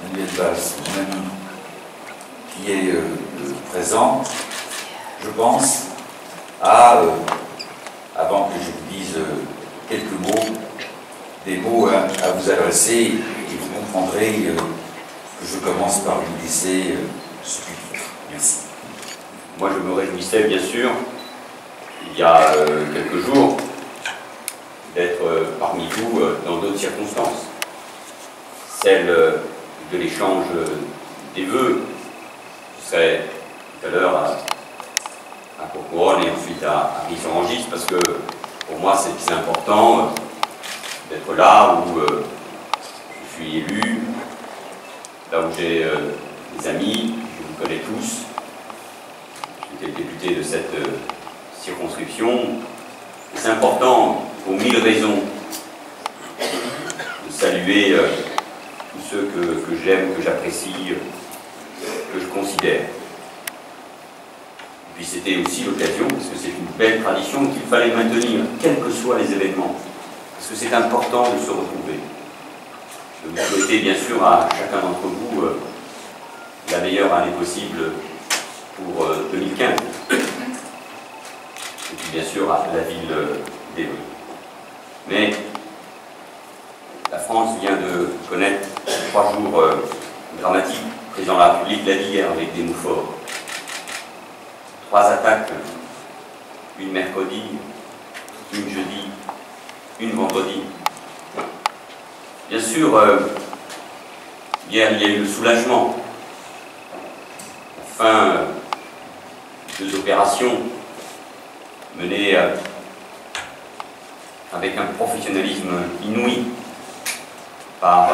Manuel Valls, mon ami, qui est présent, je pense à, avant que je vous dise quelques mots, des mots à vous adresser, et vous comprendrez que je commence par vous laisser ce pupitre. Merci. Moi, je me réjouissais, bien sûr, il y a quelques jours, d'être parmi vous dans d'autres circonstances. Celle de l'échange des vœux. Je serai tout à l'heure à Courcouronnes et ensuite à Ris-sur-Rangis, parce que pour moi, c'est important d'être là où je suis élu, là où j'ai des amis, je vous connais tous. J'étais député de cette circonscription. C'est important, pour 1000 raisons, de saluer tous ceux que j'aime, que j'apprécie, que je considère. Et puis c'était aussi l'occasion, parce que c'est une belle tradition qu'il fallait maintenir, quels que soient les événements, parce que c'est important de se retrouver. Je vous souhaiter bien sûr à chacun d'entre vous la meilleure année possible pour 2015. Et puis bien sûr à la ville d'Évreux. Mais la France vient de connaître 3 jours dramatiques. Le président de la République l'a dit hier avec des mots forts. 3 attaques, une mercredi, une jeudi, une vendredi. Bien sûr, hier il y a eu le soulagement. Enfin, 2 opérations menées avec un professionnalisme inouï par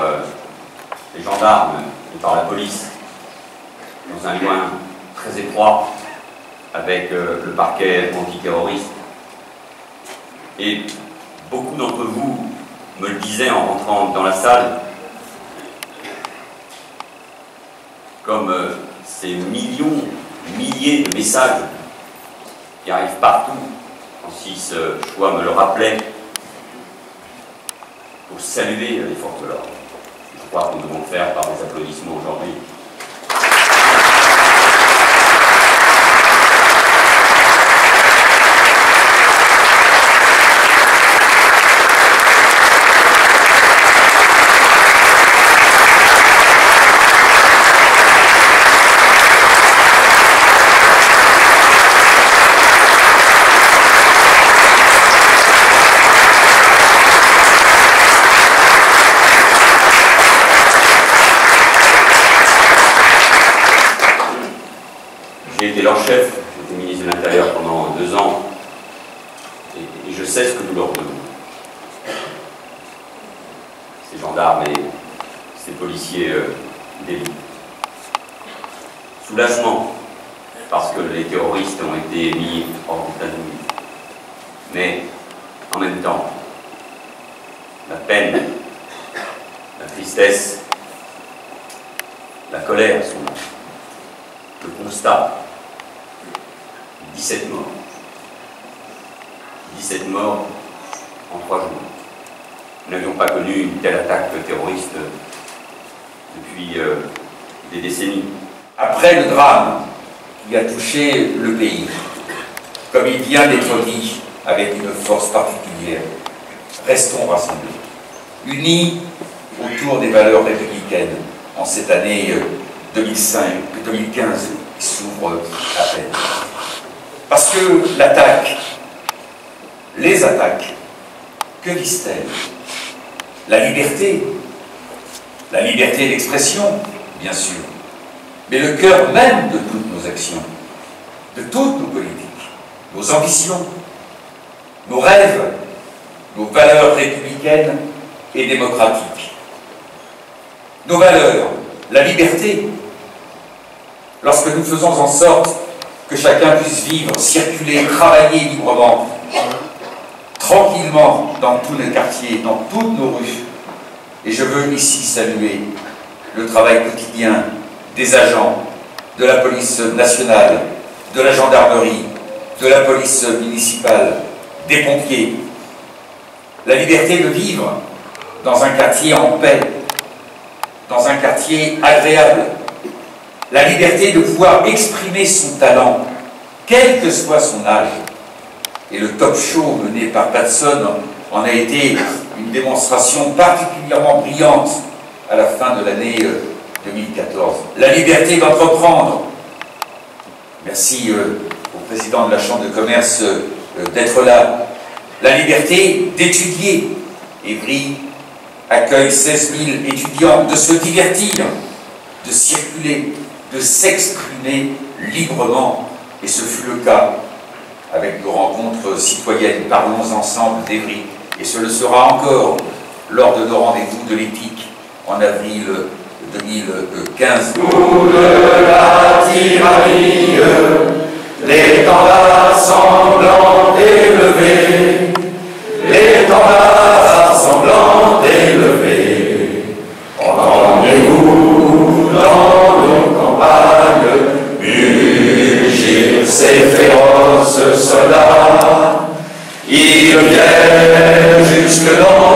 les gendarmes et par la police, dans un lien très étroit avec le parquet antiterroriste. Et beaucoup d'entre vous me le disaient en rentrant dans la salle, comme ces milliers de messages qui arrivent partout. Francis Choix me le rappelait, pour saluer les forces de l'ordre. Je crois que nous devons le faire par des applaudissements aujourd'hui. J'ai été leur chef, j'étais ministre de l'Intérieur pendant 2 ans, et je sais ce que nous leur devons. Ces gendarmes et ces policiers d'élite. Soulagement, parce que les terroristes ont été mis hors d'état de nuire. Mais, en même temps, la peine, la tristesse, la colère sont là. Le constat. 17 morts. 17 morts en 3 jours. Nous n'avions pas connu une telle attaque terroriste depuis des décennies. Après le drame qui a touché le pays, comme il vient d'être dit, avec une force particulière, restons rassemblés, unis autour des valeurs républicaines en cette année 2015 qui s'ouvre à peine. Parce que l'attaque, les attaques, que visent-elles? La liberté d'expression, bien sûr, mais le cœur même de toutes nos actions, de toutes nos politiques, nos ambitions, nos rêves, nos valeurs républicaines et démocratiques. Nos valeurs, la liberté, lorsque nous faisons en sorte que chacun puisse vivre, circuler, travailler librement, tranquillement dans tous les quartiers, dans toutes nos rues. Et je veux ici saluer le travail quotidien des agents de la police nationale, de la gendarmerie, de la police municipale, des pompiers. La liberté de vivre dans un quartier en paix, dans un quartier agréable. La liberté de pouvoir exprimer son talent, quel que soit son âge. Et le talk show mené par Patson en a été une démonstration particulièrement brillante à la fin de l'année 2014. La liberté d'entreprendre. Merci au président de la Chambre de commerce d'être là. La liberté d'étudier. Évry accueille 16 000 étudiants, de se divertir, de circuler, de s'exprimer librement. Et ce fut le cas avec nos rencontres citoyennes. Parlons ensemble d'Évry. Et ce le sera encore lors de nos rendez-vous de l'éthique en avril 2015. Coup de la tyrannie, l'étendard sanglant élevé, l'étendard sanglant élevé. Entendez-vous dans nos campagnes mugir ces féroces soldats? Ils viennent jusque dans